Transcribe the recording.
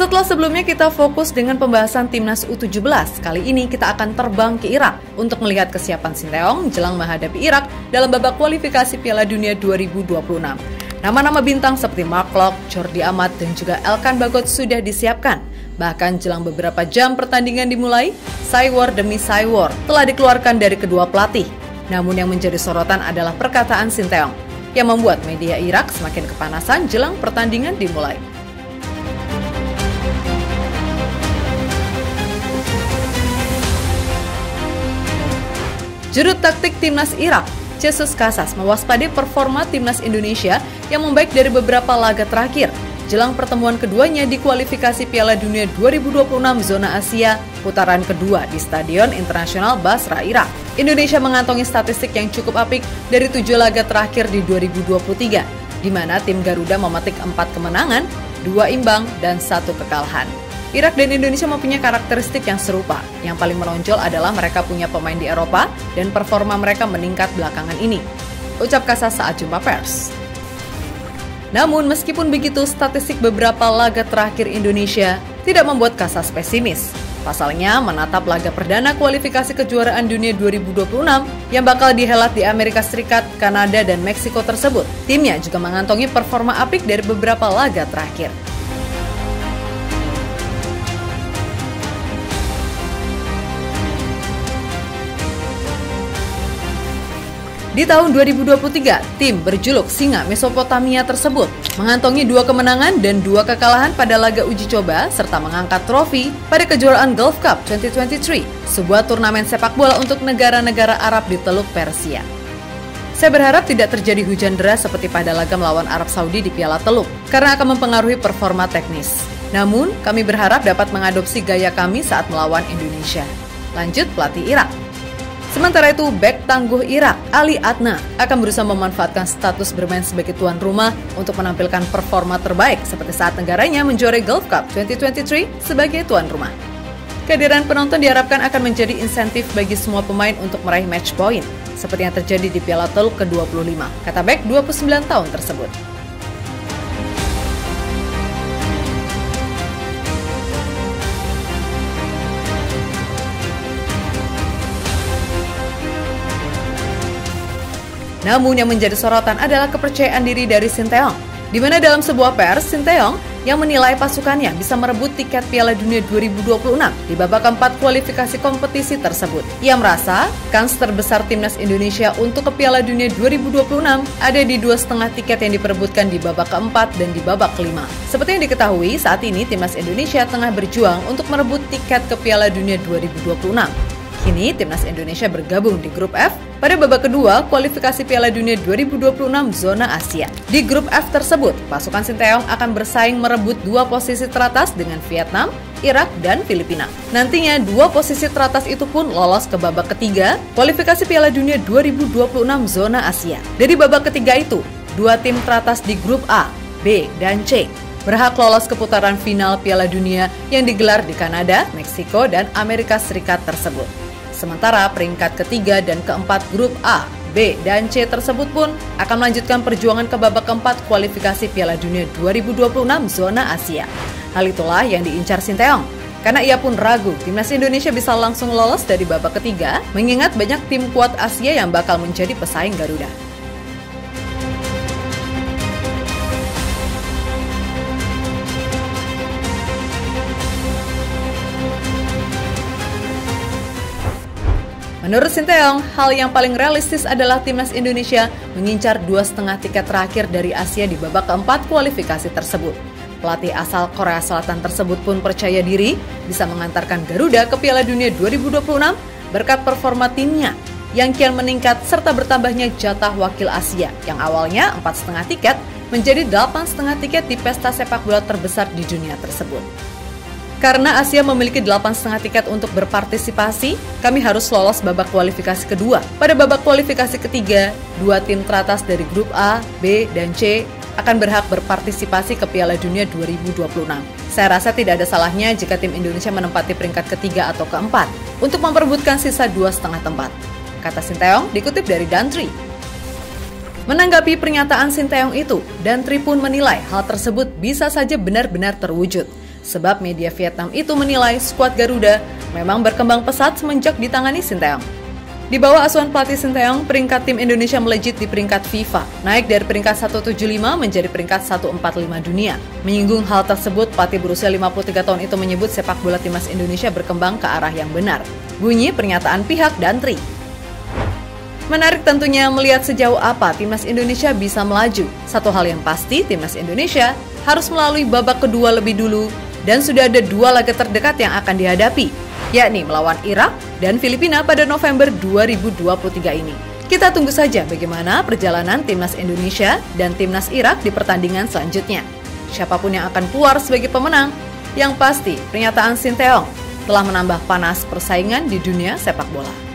Setelah sebelumnya kita fokus dengan pembahasan Timnas U17, kali ini kita akan terbang ke Irak untuk melihat kesiapan Sinteyong jelang menghadapi Irak dalam babak kualifikasi Piala Dunia 2026. Nama-nama bintang seperti Mark Locke, Jordi Amat, dan juga Elkan Bagot sudah disiapkan. Bahkan jelang beberapa jam pertandingan dimulai, Cywar demi Cywar telah dikeluarkan dari kedua pelatih. Namun yang menjadi sorotan adalah perkataan Sinteyong yang membuat media Irak semakin kepanasan jelang pertandingan dimulai. Juru taktik Timnas Irak, Jesus Casas, mewaspadai performa Timnas Indonesia yang membaik dari beberapa laga terakhir jelang pertemuan keduanya di kualifikasi Piala Dunia 2026 zona Asia putaran kedua di Stadion Internasional Basra, Irak. Indonesia mengantongi statistik yang cukup apik dari 7 laga terakhir di 2023, di mana tim Garuda memetik 4 kemenangan, 2 imbang, dan 1 kekalahan. Irak dan Indonesia mempunyai karakteristik yang serupa. Yang paling menonjol adalah mereka punya pemain di Eropa dan performa mereka meningkat belakangan ini, ucap Casas saat jumpa pers. Namun meskipun begitu, statistik beberapa laga terakhir Indonesia tidak membuat Casas pesimis. Pasalnya, menatap laga perdana kualifikasi kejuaraan dunia 2026 yang bakal dihelat di Amerika Serikat, Kanada, dan Meksiko tersebut, timnya juga mengantongi performa apik dari beberapa laga terakhir. Di tahun 2023, tim berjuluk Singa Mesopotamia tersebut mengantongi 2 kemenangan dan 2 kekalahan pada laga uji coba serta mengangkat trofi pada kejuaraan Gulf Cup 2023, sebuah turnamen sepak bola untuk negara-negara Arab di Teluk Persia. Saya berharap tidak terjadi hujan deras seperti pada laga melawan Arab Saudi di Piala Teluk, karena akan mempengaruhi performa teknis. Namun, kami berharap dapat mengadopsi gaya kami saat melawan Indonesia. Lanjut pelatih Irak. Sementara itu, bek tangguh Irak, Ali Adna, akan berusaha memanfaatkan status bermain sebagai tuan rumah untuk menampilkan performa terbaik seperti saat negaranya menjuarai Gulf Cup 2023 sebagai tuan rumah. Kehadiran penonton diharapkan akan menjadi insentif bagi semua pemain untuk meraih match point, seperti yang terjadi di Piala Teluk ke-25, kata bek 29 tahun tersebut. Namun yang menjadi sorotan adalah kepercayaan diri dari Sinteyong, di mana dalam sebuah pers, Sinteyong yang menilai pasukannya bisa merebut tiket Piala Dunia 2026 di babak keempat kualifikasi kompetisi tersebut. Ia merasa kans terbesar Timnas Indonesia untuk ke Piala Dunia 2026 ada di 2,5 tiket yang diperebutkan di babak keempat dan di babak kelima. Seperti yang diketahui, saat ini Timnas Indonesia tengah berjuang untuk merebut tiket ke Piala Dunia 2026. Kini, Timnas Indonesia bergabung di Grup F pada babak kedua kualifikasi Piala Dunia 2026 zona Asia. Di Grup F tersebut, pasukan Sinteyong akan bersaing merebut 2 posisi teratas dengan Vietnam, Irak, dan Filipina. Nantinya, 2 posisi teratas itu pun lolos ke babak ketiga kualifikasi Piala Dunia 2026 zona Asia. Dari babak ketiga itu, 2 tim teratas di Grup A, B, dan C berhak lolos ke putaran final Piala Dunia yang digelar di Kanada, Meksiko, dan Amerika Serikat tersebut. Sementara peringkat ketiga dan keempat Grup A, B, dan C tersebut pun akan melanjutkan perjuangan ke babak keempat kualifikasi Piala Dunia 2026 zona Asia. Hal itulah yang diincar Sinteyong, karena ia pun ragu Timnas Indonesia bisa langsung lolos dari babak ketiga, mengingat banyak tim kuat Asia yang bakal menjadi pesaing Garuda. Menurut Sinteyong, hal yang paling realistis adalah Timnas Indonesia mengincar 2,5 tiket terakhir dari Asia di babak keempat kualifikasi tersebut. Pelatih asal Korea Selatan tersebut pun percaya diri bisa mengantarkan Garuda ke Piala Dunia 2026 berkat performa timnya yang kian meningkat serta bertambahnya jatah wakil Asia yang awalnya 4,5 tiket menjadi 8,5 tiket di pesta sepak bola terbesar di dunia tersebut. Karena Asia memiliki 8,5 tiket untuk berpartisipasi, kami harus lolos babak kualifikasi kedua. Pada babak kualifikasi ketiga, 2 tim teratas dari Grup A, B, dan C akan berhak berpartisipasi ke Piala Dunia 2026. Saya rasa tidak ada salahnya jika tim Indonesia menempati peringkat ketiga atau keempat untuk memperebutkan sisa 2,5 tempat, kata Sinteyong dikutip dari Dantri. Menanggapi pernyataan Sinteyong itu, Dantri pun menilai hal tersebut bisa saja benar-benar terwujud. sebab media Vietnam itu menilai skuad Garuda memang berkembang pesat semenjak ditangani Sinteyong. Di bawah asuhan pelatih Sinteyong, peringkat tim Indonesia melejit di peringkat FIFA, naik dari peringkat 175 menjadi peringkat 145 dunia. Menyinggung hal tersebut, pelatih berusia 53 tahun itu menyebut sepak bola timnas Indonesia berkembang ke arah yang benar. Bunyi pernyataan pihak Dantri. Menarik tentunya melihat sejauh apa timnas Indonesia bisa melaju. Satu hal yang pasti, timnas Indonesia harus melalui babak kedua lebih dulu dan sudah ada 2 laga terdekat yang akan dihadapi, yakni melawan Irak dan Filipina pada November 2023 ini. Kita tunggu saja bagaimana perjalanan timnas Indonesia dan timnas Irak di pertandingan selanjutnya. Siapapun yang akan keluar sebagai pemenang, yang pasti pernyataan Sinteyong telah menambah panas persaingan di dunia sepak bola.